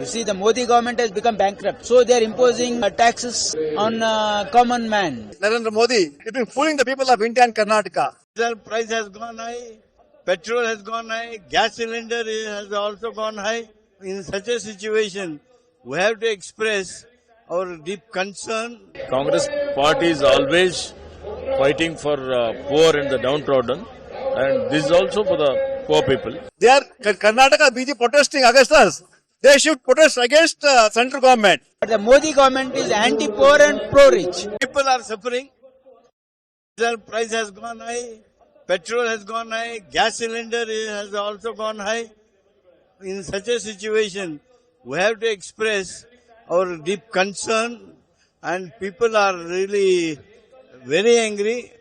You see, the Modi government has become bankrupt, so they are imposing taxes on common man. Narendra Modi, you've been fooling the people of India and Karnataka. Diesel price has gone high, petrol has gone high, gas cylinder has also gone high. In such a situation, we have to express our deep concern. Congress party is always fighting for poor and the downtrodden, and this is also for the poor people. They are Karnataka BJP protesting against us. They should protest against central government. But the Modi government is anti-poor and pro-rich. People are suffering. Diesel price has gone high, petrol has gone high, gas cylinder has also gone high. In such a situation, we have to express our deep concern, and people are really very angry.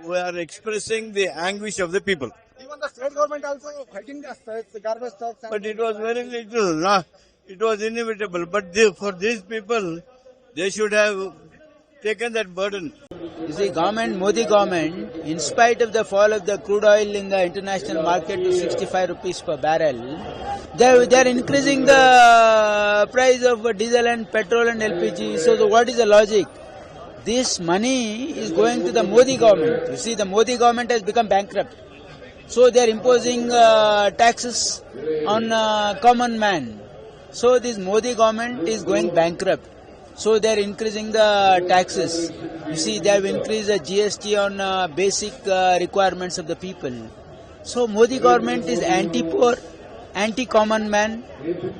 We are expressing the anguish of the people. Even the state government also fighting the garbage tax. But it was very little. It was inevitable. But for these people, they should have taken that burden. You see, Modi government, in spite of the fall of the crude oil in the international market to 65 rupees per barrel, they are increasing the price of diesel and petrol and LPG. So what is the logic? This money is going to the Modi government. You see, the Modi government has become bankrupt. So they are imposing taxes on common man. So this Modi government is going bankrupt. So they are increasing the taxes. You see, they have increased the GST on basic requirements of the people. So Modi government is anti-poor, anti-common man,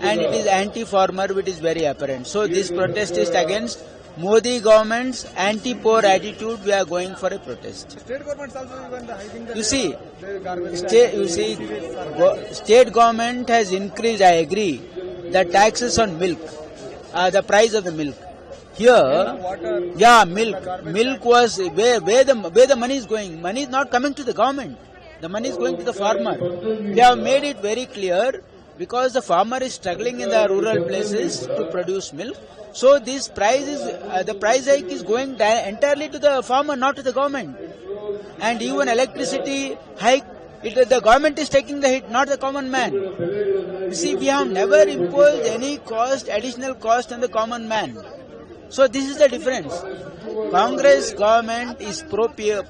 and it is anti-farmer, which is very apparent. So this protest is against Modi government's anti-poor attitude. We are going for a protest. State governments also even hiking the You see, garbage state government has increased, I agree, the taxes on milk, the price of the milk. Here, milk was where the money is going. Money is not coming to the government. The money is going to the farmer. They have made it very clear because the farmer is struggling in the rural places to produce milk. So this price is the price hike is going entirely to the farmer, not to the government. And even electricity hike, the government is taking the hit, not the common man. You see, we have never imposed any additional cost on the common man. So this is the difference. Congress government is pro-people,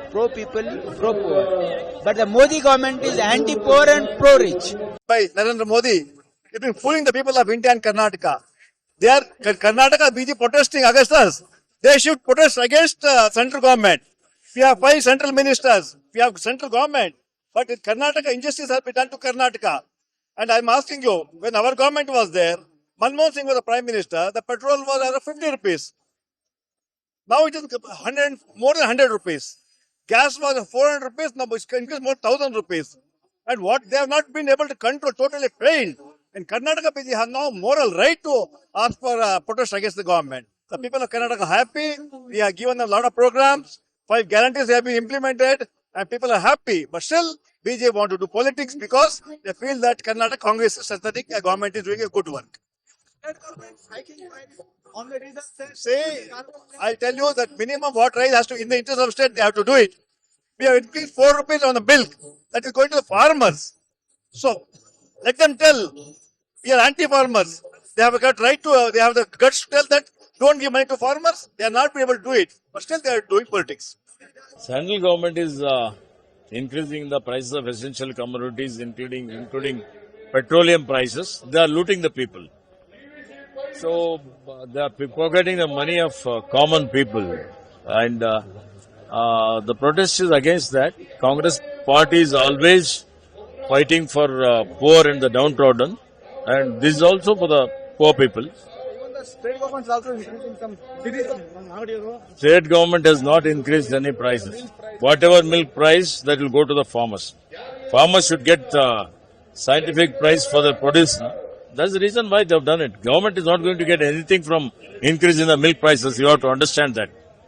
pro-poor. But the Modi government is anti-poor and pro-rich. By Narendra Modi, you've been fooling the people of India and Karnataka. They are Karnataka BJP protesting against us. They should protest against central government. We have 5 central ministers. We have central government. But in Karnataka, injustice has been done to Karnataka. And I'm asking you, when our government was there, Manmohan Singh was the Prime Minister, the petrol was around 50 rupees. Now it is more than 100 rupees. Gas was 400 rupees, now it's increased more than 1,000 rupees. And what they have not been able to control, totally failed. And Karnataka PG has now moral right to ask for protest against the government. The people of Karnataka are happy. We have given them a lot of programs. 5 guarantees have been implemented and people are happy. But still, BJP want to do politics because they feel that Karnataka Congress is aesthetic, a government is doing a good work. on the diesel. Say, I'll tell you that minimum what rise has to, in the interest of state, they have to do it. We have increased 4 rupees on the milk. That is going to the farmers. So, let them tell, we are anti-farmers. They have got right to, they have the guts to tell that, don't give money to farmers. They are not able to do it. But still they are doing politics. Central government is increasing the prices of essential commodities, including petroleum prices. They are looting the people. So they are pocketing the money of common people. And the protest is against that. Congress party is always fighting for poor and the downtrodden. And this is also for the poor people. Even the state government is also increasing some cities. State government has not increased any prices. Whatever milk price, that will go to the farmers. Farmers should get scientific price for their produce. That's the reason why they have done it. Government is not going to get anything from increase in the milk prices. You have to understand that.